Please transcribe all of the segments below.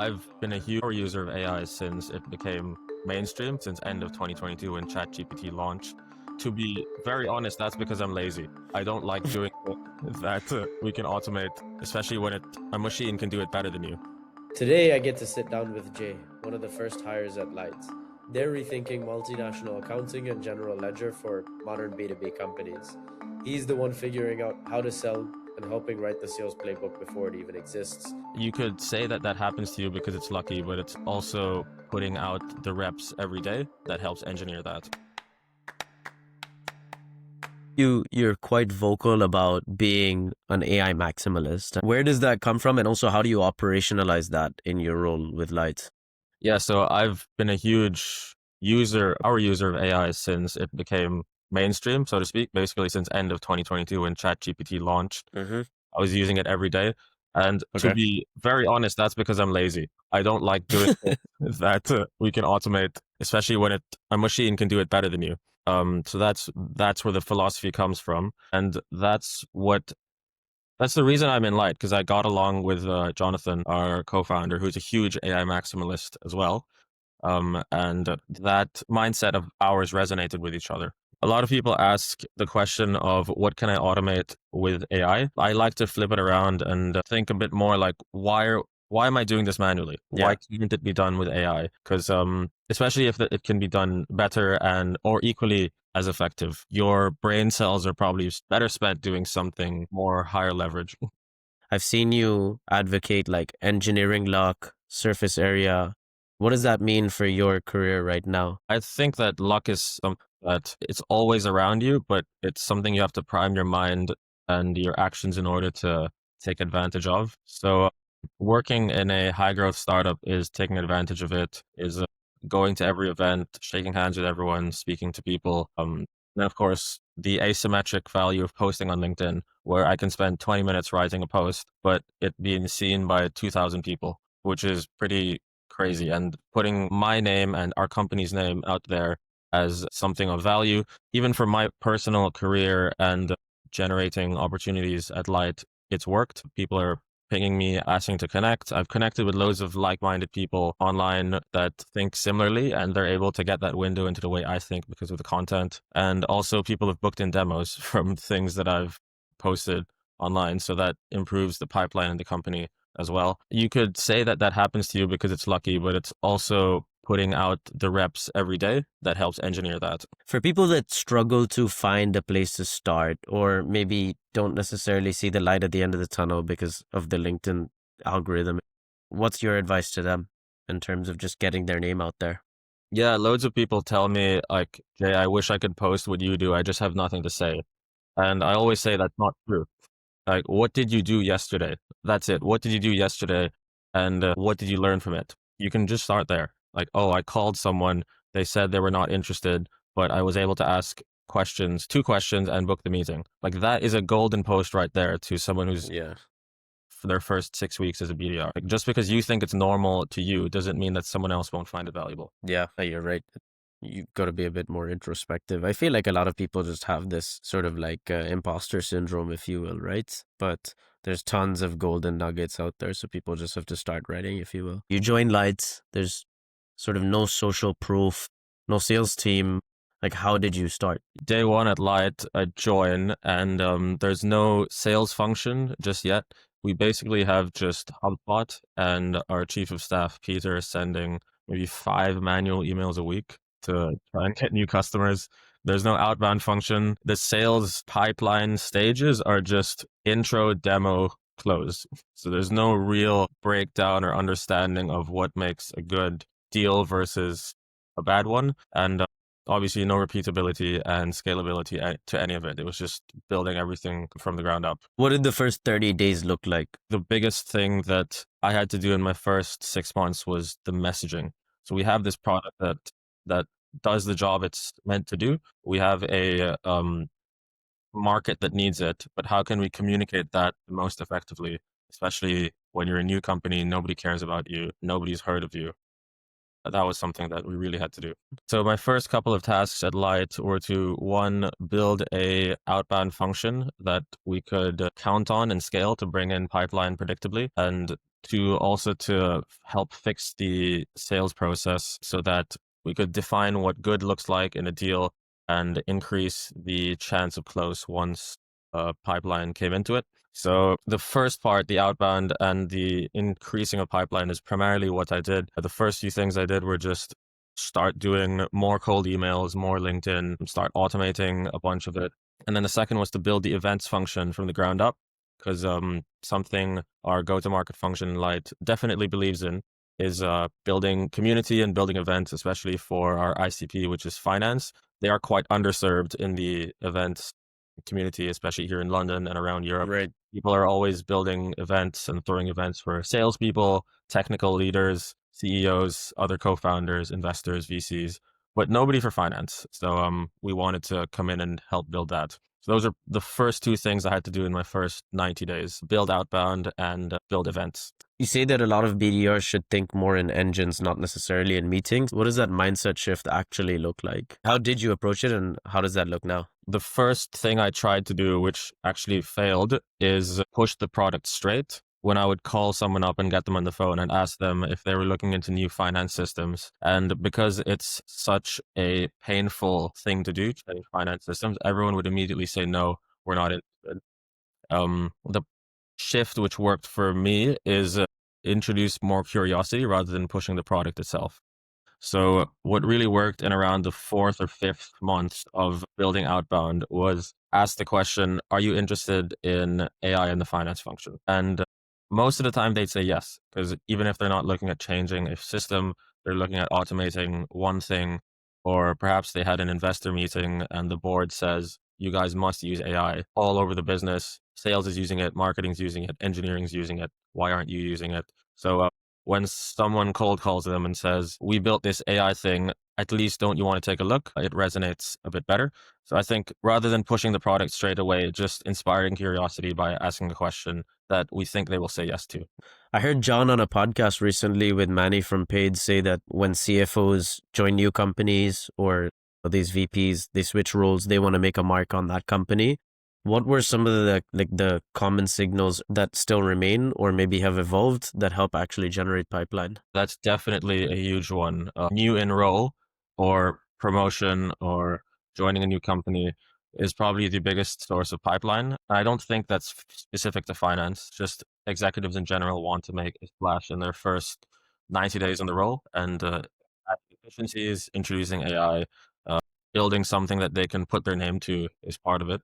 I've been a huge user of AI since it became mainstream, since end of 2022 when ChatGPT launched. To be very honest, that's because I'm lazy. I don't like doing that we can automate, especially when a machine can do it better than you. Today, I get to sit down with Jay, one of the first hires at Lights. They're rethinking multinational accounting and general ledger for modern B2B companies. He's the one figuring out how to sell and helping write the sales playbook before it even exists. You could say that that happens to you because it's lucky, but it's also putting out the reps every day that helps engineer that. You're quite vocal about being an AI maximalist. Where does that come from, and also how do you operationalize that in your role with Lights? Yeah, so I've been a huge user of AI since it became mainstream, so to speak, basically since end of 2022 when ChatGPT launched. Mm-hmm. I was using it every day. And to Okay. be very honest, that's because I'm lazy. I don't like doing that we can automate, especially when a machine can do it better than you. So that's where the philosophy comes from, and that's the reason I'm in Light, because I got along with Jonathan, our co-founder, who's a huge AI maximalist as well. And that mindset of ours resonated with each other. A lot of people ask the question of what can I automate with AI? I like to flip it around and think a bit more like why am I doing this manually? Why can't it be done with AI? Because especially if it can be done better and or equally as effective, your brain cells are probably better spent doing something more higher leverage. I've seen you advocate like engineering luck, surface area. What does that mean for your career right now? I think that luck is something that it's always around you, but it's something you have to prime your mind and your actions in order to take advantage of. So working in a high growth startup is taking advantage of it, is going to every event, shaking hands with everyone, speaking to people. And of course, the asymmetric value of posting on LinkedIn, where I can spend 20 minutes writing a post, but it being seen by 2,000 people, which is pretty crazy. And putting my name and our company's name out there as something of value, even for my personal career and generating opportunities at Light, it's worked. People are pinging me, asking to connect. I've connected with loads of like-minded people online that think similarly, and they're able to get that window into the way I think because of the content. And also people have booked in demos from things that I've posted online. So that improves the pipeline in the company as well. You could say that that happens to you because it's lucky, but it's also putting out the reps every day that helps engineer that. For people that struggle to find a place to start, or maybe don't necessarily see the light at the end of the tunnel because of the LinkedIn algorithm, what's your advice to them in terms of just getting their name out there? Yeah, loads of people tell me, like, Jay, I wish I could post what you do. I just have nothing to say. And I always say that's not true. Like, what did you do yesterday? That's it. What did you do yesterday? And what did you learn from it? You can just start there. Like, oh, I called someone. They said they were not interested, but I was able to ask questions, two questions, and book the meeting. Like, that is a golden post right there to someone who's Yeah. for their first 6 weeks as a BDR. Like, just because you think it's normal to you doesn't mean that someone else won't find it valuable. Yeah, you're right. You've got to be a bit more introspective. I feel like a lot of people just have this sort of like imposter syndrome, if you will, right? But there's tons of golden nuggets out there, so people just have to start writing, if you will. You join Lights, there's sort of no social proof, no sales team. Like, how did you start? Day one at Light, I join, and there's no sales function just yet. We basically have just HubSpot and our chief of staff, Peter, is sending maybe 5 manual emails a week to try and get new customers. There's no outbound function. The sales pipeline stages are just intro, demo, close. So there's no real breakdown or understanding of what makes a good deal versus a bad one. And obviously no repeatability and scalability to any of it. It was just building everything from the ground up. What did the first 30 days look like? The biggest thing that I had to do in my first 6 months was the messaging. So we have this product that does the job it's meant to do. We have a market that needs it, but how can we communicate that most effectively, especially when you're a new company, nobody cares about you, nobody's heard of you. that was something that we really had to do. So my first couple of tasks at Light were to, one, build a outbound function that we could count on and scale to bring in pipeline predictably, and two, also to help fix the sales process so that we could define what good looks like in a deal and increase the chance of close once a pipeline came into it. So the first part, the outbound and the increasing of pipeline, is primarily what I did. The first few things I did were just start doing more cold emails, more LinkedIn, start automating a bunch of it. And then the second was to build the events function from the ground up, because something our go-to-market function in Light definitely believes in is building community and building events, especially for our ICP, which is finance. They are quite underserved in the events community, especially here in London and around Europe. Right. People are always building events and throwing events for salespeople, technical leaders, CEOs, other co-founders, investors, VCs, but nobody for finance. So we wanted to come in and help build that. So those are the first two things I had to do in my first 90 days: build outbound and build events. You say that a lot of BDRs should think more in engines, not necessarily in meetings. What does that mindset shift actually look like? How did you approach it, and how does that look now? The first thing I tried to do, which actually failed, is push the product straight. When I would call someone up and get them on the phone and ask them if they were looking into new finance systems. And because it's such a painful thing to do, change finance systems, everyone would immediately say, no, we're not interested. The shift which worked for me is introduce more curiosity rather than pushing the product itself. So what really worked in around the fourth or fifth month of building outbound was ask the question, are you interested in AI in the finance function? And most of the time they'd say yes, because even if they're not looking at changing a system, they're looking at automating one thing, or perhaps they had an investor meeting and the board says, you guys must use AI all over the business. Sales is using it, marketing's using it, engineering's using it. Why aren't you using it? So when someone cold calls them and says, we built this AI thing, at least don't you want to take a look? It resonates a bit better. So I think rather than pushing the product straight away, just inspiring curiosity by asking a question that we think they will say yes to. I heard John on a podcast recently with Manny from Paid say that when CFOs join new companies or these VPs, they switch roles, they want to make a mark on that company. What were some of the common signals that still remain or maybe have evolved that help actually generate pipeline? That's definitely a huge one. New enroll or promotion or joining a new company is probably the biggest source of pipeline. I don't think that's specific to finance. Just executives in general want to make a splash in their first 90 days on the role, and efficiencies, introducing AI, building something that they can put their name to is part of it.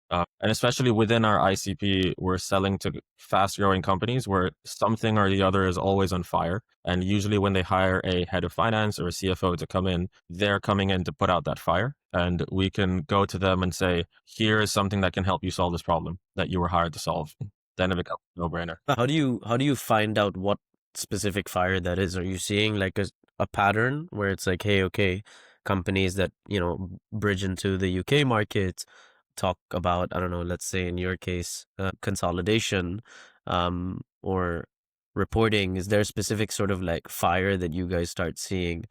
And especially within our ICP, we're selling to fast growing companies where something or the other is always on fire. And usually when they hire a head of finance or a CFO to come in, they're coming in to put out that fire. And we can go to them and say, here is something that can help you solve this problem that you were hired to solve. Then it becomes a no-brainer. How do you find out what specific fire that is? Are you seeing like a pattern where it's like, hey, okay, companies that, bridge into the UK market talk about, I don't know, let's say in your case, consolidation, or reporting. Is there a specific sort of like fire that you guys start seeing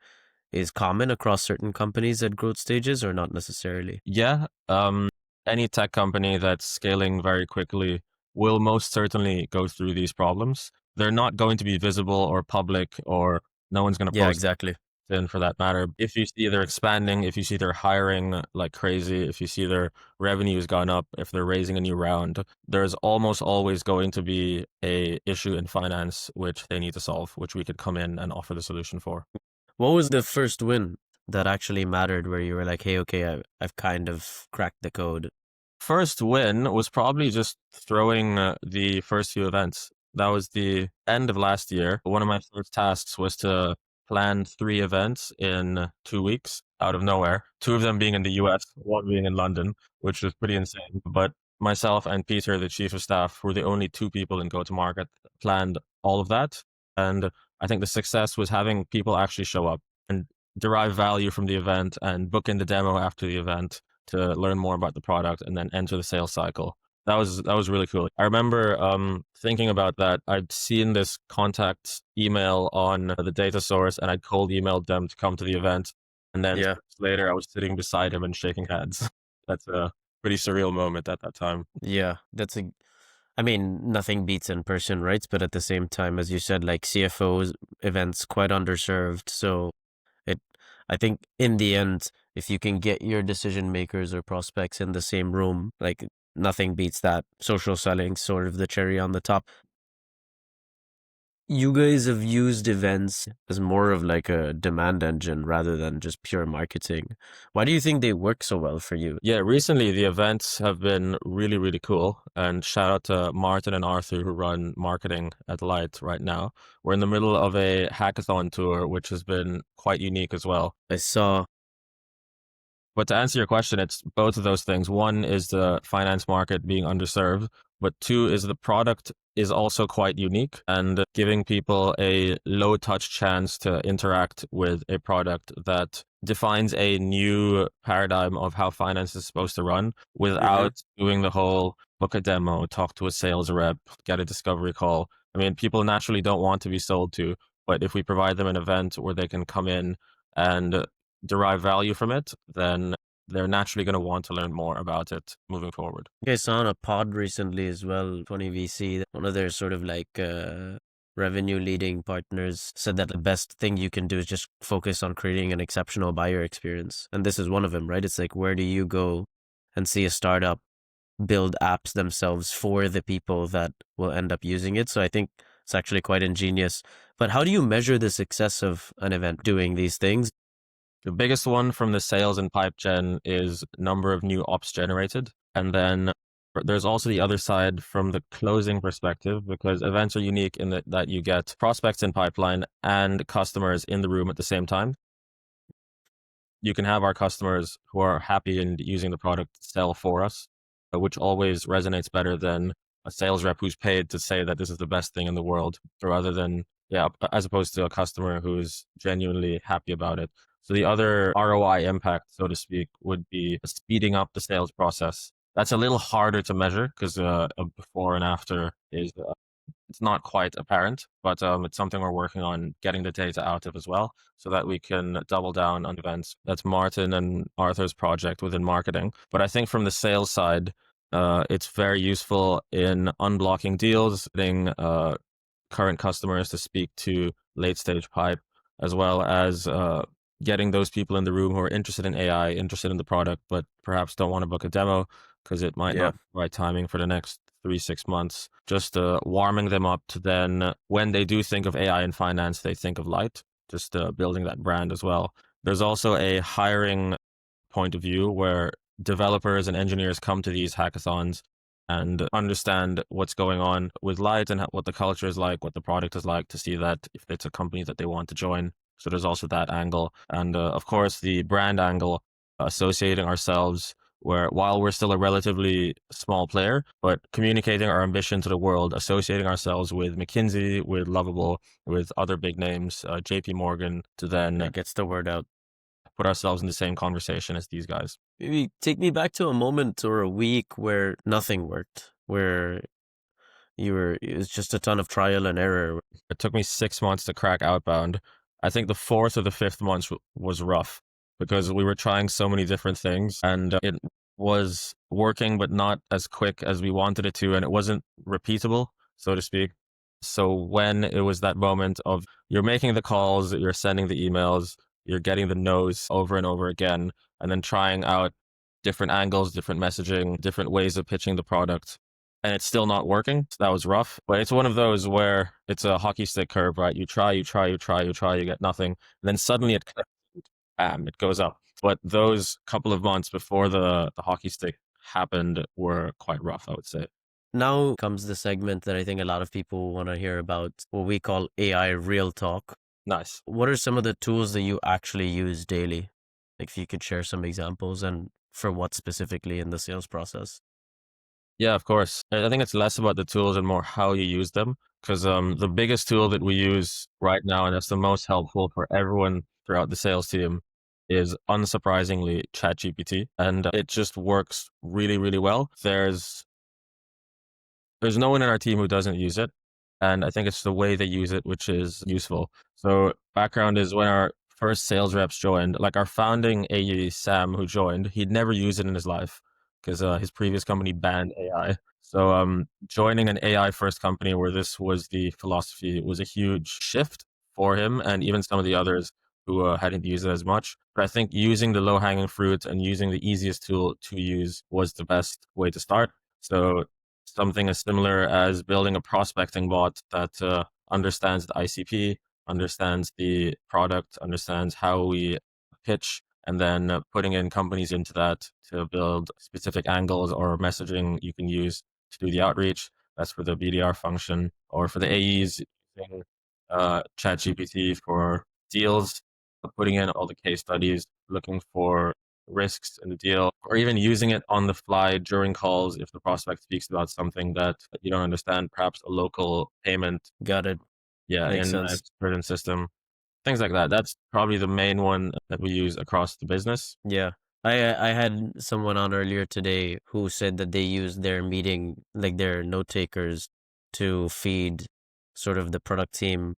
is common across certain companies at growth stages or not necessarily? Yeah. Any tech company that's scaling very quickly will most certainly go through these problems. They're not going to be visible or public, or no one's going to Yeah, post exactly. in for that matter. If you see they're expanding, if you see they're hiring like crazy, if you see their revenue's gone up, if they're raising a new round, there's almost always going to be a issue in finance which they need to solve, which we could come in and offer the solution for. What was the first win that actually mattered where you were like, hey, okay, I've kind of cracked the code? First win was probably just throwing the first few events. That was the end of last year. One of my first tasks was to plan 3 events in 2 weeks out of nowhere. 2 of them being in the US, 1 being in London, which was pretty insane. But myself and Peter, the chief of staff, were the only 2 people in go-to-market that planned all of that. And I think the success was having people actually show up and derive value from the event and book in the demo after the event to learn more about the product and then enter the sales cycle. That was really cool. I remember thinking about that. I'd seen this contact email on the data source, and I'd cold emailed them to come to the event. And then Yeah. later, I was sitting beside him and shaking hands. That's a pretty surreal moment at that time. Yeah, I mean, nothing beats in person, right? But at the same time, as you said, like CFOs events quite underserved. So it, I think in the end, if you can get your decision makers or prospects in the same room, like nothing beats that. Social selling, sort of the cherry on the top. You guys have used events as more of like a demand engine rather than just pure marketing. Why do you think they work so well for you? Yeah, recently the events have been really, really cool. And shout out to Martin and Arthur who run marketing at Light right now. We're in the middle of a hackathon tour, which has been quite unique as well. I saw, But to answer your question, it's both of those things. One is the finance market being underserved, but two is the product is also quite unique and giving people a low touch chance to interact with a product that defines a new paradigm of how finance is supposed to run hmm without doing the whole book a demo, talk to a sales rep, get a discovery call. I mean, people naturally don't want to be sold to, but if we provide them an event where they can come in and derive value from it, then they're naturally going to want to learn more about it moving forward. I saw on a pod recently as well, 20 VC, one of their sort of like revenue leading partners said that the best thing you can do is just focus on creating an exceptional buyer experience. And this is one of them, right? It's like, where do you go and see a startup build apps themselves for the people that will end up using it? So I think it's actually quite ingenious. But how do you measure the success of an event doing these things? The biggest one from the sales and pipe gen is number of new ops generated. And then there's also the other side from the closing perspective, because events are unique in that you get prospects in pipeline and customers in the room at the same time. You can have our customers who are happy and using the product sell for us, which always resonates better than a sales rep who's paid to say that this is the best thing in the world, rather than, yeah, as opposed to a customer who's genuinely happy about it. So the other ROI impact, so to speak, would be speeding up the sales process. That's a little harder to measure because a before and after is it's not quite apparent, but it's something we're working on getting the data out of as well, so that we can double down on events. That's Martin and Arthur's project within marketing. But I think from the sales side, it's very useful in unblocking deals, getting current customers to speak to late stage pipe, as well as getting those people in the room who are interested in AI, interested in the product, but perhaps don't want to book a demo because it might Yeah. not be the right timing for the next 3-6 months. Just warming them up to then, when they do think of AI in finance, they think of Light, just building that brand as well. There's also a hiring point of view where developers and engineers come to these hackathons and understand what's going on with Light and what the culture is like, what the product is like, to see that if it's a company that they want to join. So there's also that angle. And of course, the brand angle, associating ourselves, where while we're still a relatively small player, but communicating our ambition to the world, associating ourselves with McKinsey, with Lovable, with other big names, JP Morgan, to then It gets the word out. put ourselves in the same conversation as these guys. Maybe take me back to a moment or a week where nothing worked, where it was just a ton of trial and error. It took me 6 months to crack outbound. I think the fourth or the fifth month was rough because we were trying so many different things and it was working, but not as quick as we wanted it to. And it wasn't repeatable, so to speak. So when it was that moment of you're making the calls, you're sending the emails, you're getting the no's over and over again, and then trying out different angles, different messaging, different ways of pitching the product, and it's still not working. So that was rough. But it's one of those where it's a hockey stick curve, right? You try, you try, you try, you try, you get nothing. And then suddenly it clicks, bam, it goes up. But those couple of months before the hockey stick happened were quite rough, I would say. Now comes the segment that I think a lot of people want to hear about, what we call AI real talk. Nice. What are some of the tools that you actually use daily? Like if you could share some examples and for what specifically in the sales process. Yeah, of course. I think it's less about the tools and more how you use them. Because the biggest tool that we use right now, and that's the most helpful for everyone throughout the sales team, is unsurprisingly ChatGPT. And it just works really, really well. There's there's no one in our team who doesn't use it. And I think it's the way they use it, which is useful. So background is when our first sales reps joined, like our founding AE, Sam, who joined, he'd never used it in his life because his previous company banned AI. So joining an AI first company where this was the philosophy was a huge shift for him and even some of the others who hadn't used it as much. But I think using the low hanging fruit and using the easiest tool to use was the best way to start. So something as similar as building a prospecting bot that understands the ICP, understands the product, understands how we pitch, and then putting in companies into that to build specific angles or messaging you can use to do the outreach. That's for the BDR function, or for the AEs using ChatGPT for deals, putting in all the case studies, looking for risks in the deal, or even using it on the fly during calls if the prospect speaks about something that you don't understand, perhaps a local payment, Got it. yeah, Makes in a sense. certain system, things like that. That's probably the main one that we use across the business. Yeah. I had someone on earlier today who said that they use their meeting, like their note takers, to feed sort of the product team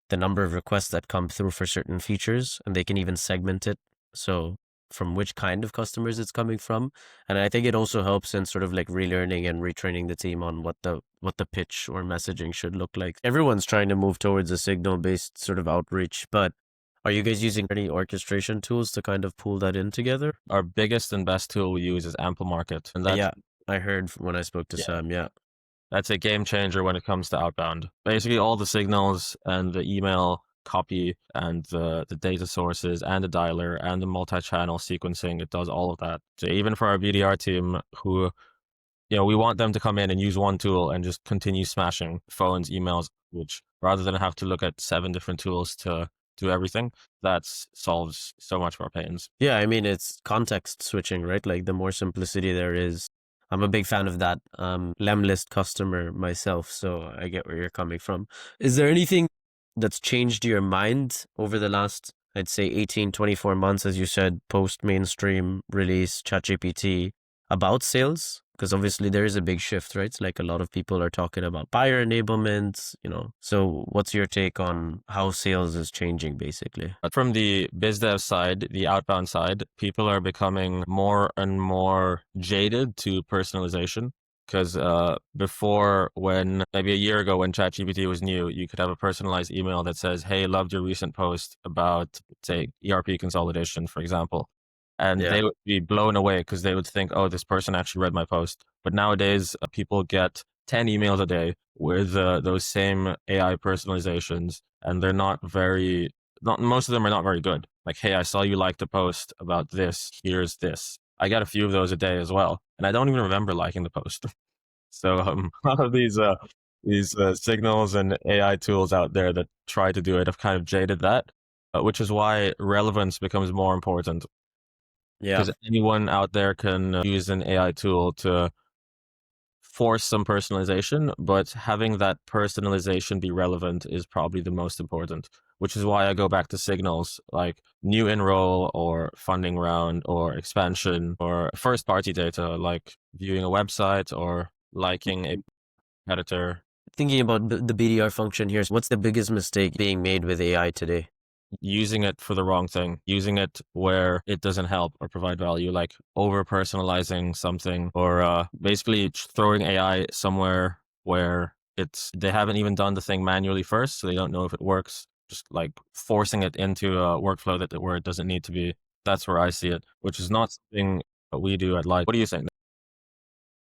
the number of requests that come through for certain features, and they can even segment it. So from which kind of customers it's coming from. And I think it also helps in sort of like relearning and retraining the team on what the pitch or messaging should look like. Everyone's trying to move towards a signal based sort of outreach, but are you guys using any orchestration tools to kind of pull that in together? Our biggest and best tool we use is Ample Market, and Yeah, I heard when I spoke to yeah, Sam. Yeah. that's a game changer when it comes to outbound. Basically, all the signals and the email copy and the data sources and the dialer and the multi-channel sequencing, it does all of that. So even for our BDR team, who we want them to come in and use one tool and just continue smashing phones, emails, which rather than have to look at 7 different tools to do everything, that solves so much more pains. Yeah, I mean, it's context switching, right? Like the more simplicity there is. I'm a big fan of that. Lemlist customer myself, so I get where you're coming from. Is there anything that's changed your mind over the last, I'd say, 18, 24 months, as you said, post mainstream release, ChatGPT, about sales? Because obviously there is a big shift, right? It's like a lot of people are talking about buyer enablement, So what's your take on how sales is changing, basically? But from the biz dev side, the outbound side, people are becoming more and more jaded to personalization. Because before, when maybe a year ago, when ChatGPT was new, you could have a personalized email that says, "Hey, loved your recent post about, say, ERP consolidation," for example. And Yeah. they would be blown away because they would think, "Oh, this person actually read my post." But nowadays, people get 10 emails a day with those same AI personalizations, and they're not most of them are not very good. Like, "Hey, I saw you liked the post about this. Here's this." I get a few of those a day as well, and I don't even remember liking the post. So a lot of these signals and AI tools out there that try to do it have kind of jaded that, which is why relevance becomes more important, Yeah. because anyone out there can use an AI tool to force some personalization, but having that personalization be relevant is probably the most important, which is why I go back to signals like new enroll or funding round or expansion or first party data like viewing a website or liking a competitor. Thinking about the BDR function here, what's the biggest mistake being made with AI today? Using it for the wrong thing, using it where it doesn't help or provide value, like over personalizing something, or basically throwing AI somewhere where they haven't even done the thing manually first, so they don't know if it works. Just like forcing it into a workflow where it doesn't need to be. That's where I see it, which is not something that we do at Light. What do you think?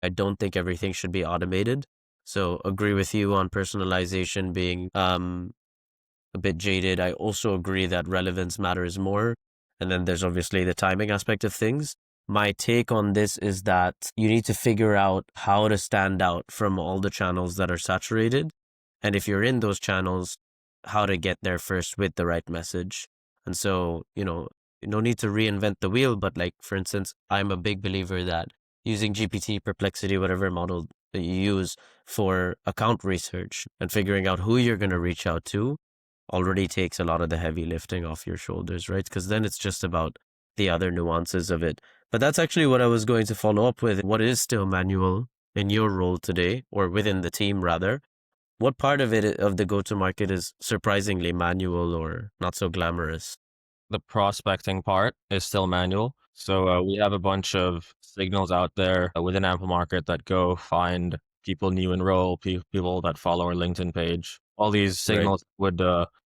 I don't think everything should be automated. So agree with you on personalization being a bit jaded. I also agree that relevance matters more. And then there's obviously the timing aspect of things. My take on this is that you need to figure out how to stand out from all the channels that are saturated. And if you're in those channels, how to get there first with the right message. And so, no need to reinvent the wheel. But like, for instance, I'm a big believer that using GPT, Perplexity, whatever model that you use for account research and figuring out who you're going to reach out to already takes a lot of the heavy lifting off your shoulders, right? Because then it's just about the other nuances of it. But that's actually what I was going to follow up with. What is still manual in your role today, or within the team rather, what part of it of the go-to-market is surprisingly manual or not so glamorous? The prospecting part is still manual. So we have a bunch of signals out there within Ample Market that go find people new enroll, people that follow our LinkedIn page. All these Right. signals would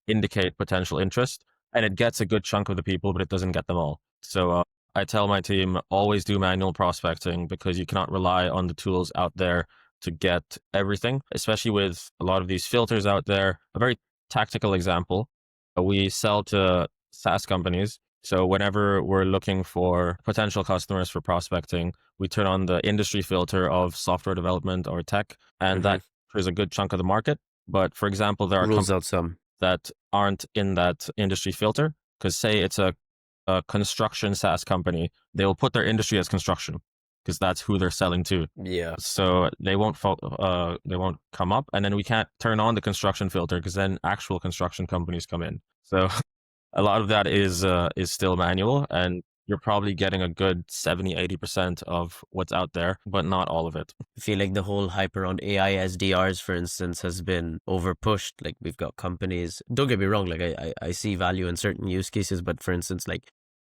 indicate potential interest, and it gets a good chunk of the people, but it doesn't get them all. So I tell my team always do manual prospecting because you cannot rely on the tools out there to get everything, especially with a lot of these filters out there. A very tactical example, we sell to SaaS companies. So whenever we're looking for potential customers for prospecting, we turn on the industry filter of software development or tech, and Mm-hmm. that is a good chunk of the market. But for example, there are Rules companies out some. that aren't in that industry filter, because say it's a construction SaaS company, they will put their industry as construction because that's who they're selling to. Yeah. So they won't come up, and then we can't turn on the construction filter because then actual construction companies come in. So a lot of that is still manual, and you're probably getting a good 70-80% of what's out there, but not all of it. I feel like the whole hype around AI SDRs, for instance, has been overpushed. Like we've got companies, don't get me wrong, like I see value in certain use cases, but for instance, like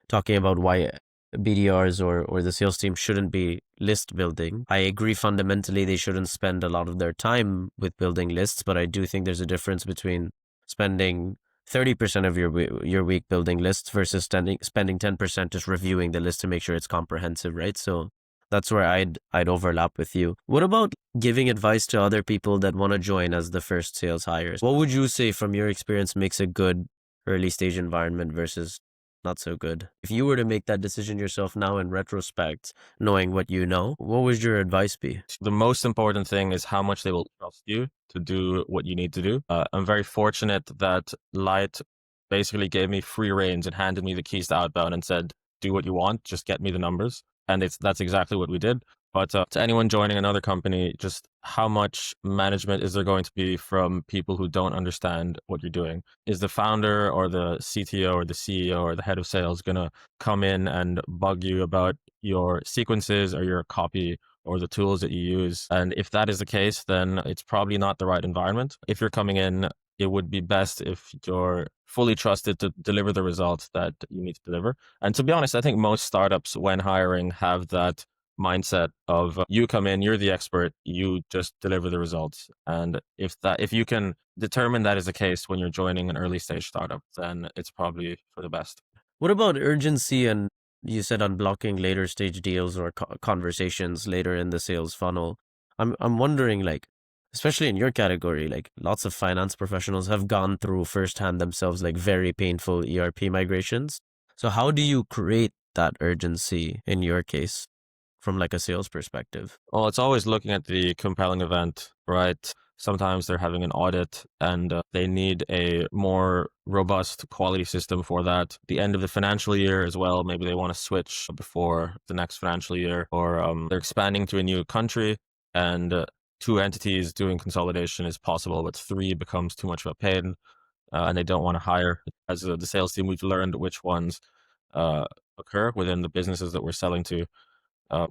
talking about why BDRs or the sales team shouldn't be list building. I agree fundamentally they shouldn't spend a lot of their time with building lists, but I do think there's a difference between spending 30% of your week building lists versus spending 10% just reviewing the list to make sure it's comprehensive, right? So that's where I'd overlap with you. What about giving advice to other people that want to join as the first sales hires? What would you say from your experience makes a good early stage environment versus not so good? If you were to make that decision yourself now in retrospect, knowing what you know, what would your advice be? The most important thing is how much they will trust you to do what you need to do. I'm very fortunate that Light basically gave me free reins and handed me the keys to outbound and said, do what you want, just get me the numbers. And that's exactly what we did. But to anyone joining another company, just how much management is there going to be from people who don't understand what you're doing? Is the founder or the CTO or the CEO or the head of sales going to come in and bug you about your sequences or your copy or the tools that you use? And if that is the case, then it's probably not the right environment. If you're coming in, it would be best if you're fully trusted to deliver the results that you need to deliver. And to be honest, I think most startups, when hiring, have that mindset of you come in, you're the expert, you just deliver the results. And if you can determine that is the case when you're joining an early stage startup, then it's probably for the best. What about urgency and you said unblocking later stage deals or conversations later in the sales funnel? I'm wondering, like, especially in your category, like lots of finance professionals have gone through firsthand themselves like very painful ERP migrations. So how do you create that urgency in your case from like a sales perspective? Well, it's always looking at the compelling event, right? Sometimes they're having an audit and they need a more robust quality system for that. The end of the financial year as well, maybe they want to switch before the next financial year, or they're expanding to a new country and two entities doing consolidation is possible, but three becomes too much of a pain and they don't want to hire. As the sales team, we've learned which ones occur within the businesses that we're selling to.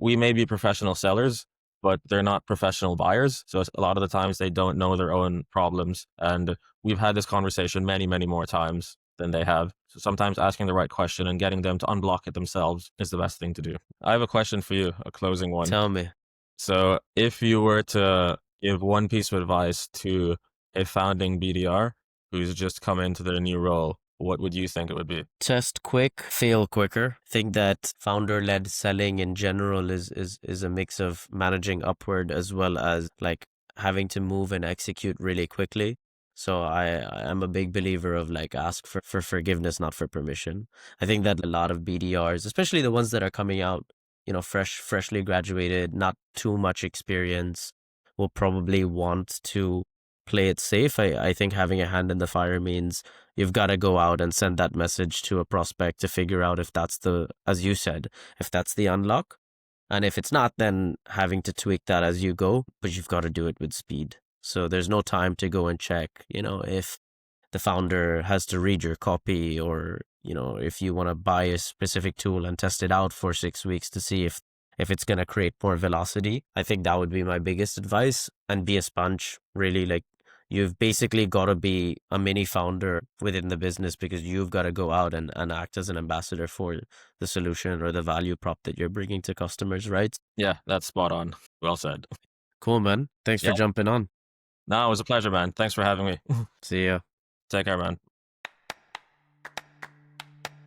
We may be professional sellers, but they're not professional buyers. So a lot of the times they don't know their own problems. And we've had this conversation many, many more times than they have. So sometimes asking the right question and getting them to unblock it themselves is the best thing to do. I have a question for you, a closing one. Tell me. So if you were to give one piece of advice to a founding BDR who's just come into their new role, what would you think it would be? Test quick, fail quicker. I think that founder-led selling in general is a mix of managing upward as well as like having to move and execute really quickly. So I am a big believer of like ask for forgiveness, not for permission. I think that a lot of BDRs, especially the ones that are coming out, freshly graduated, not too much experience, will probably want to play it safe. I think having a hand in the fire means you've got to go out and send that message to a prospect to figure out if that's as you said, if that's the unlock. And if it's not, then having to tweak that as you go, but you've got to do it with speed. So there's no time to go and check, if the founder has to read your copy or, if you want to buy a specific tool and test it out for 6 weeks to see if if it's going to create more velocity. I think that would be my biggest advice. And be a sponge, really. Like, you've basically got to be a mini founder within the business, because you've got to go out and act as an ambassador for the solution or the value prop that you're bringing to customers, right? Yeah, that's spot on. Well said. Cool, man. Thanks for Yeah. jumping on. No, it was a pleasure, man. Thanks for having me. See ya. Take care, man.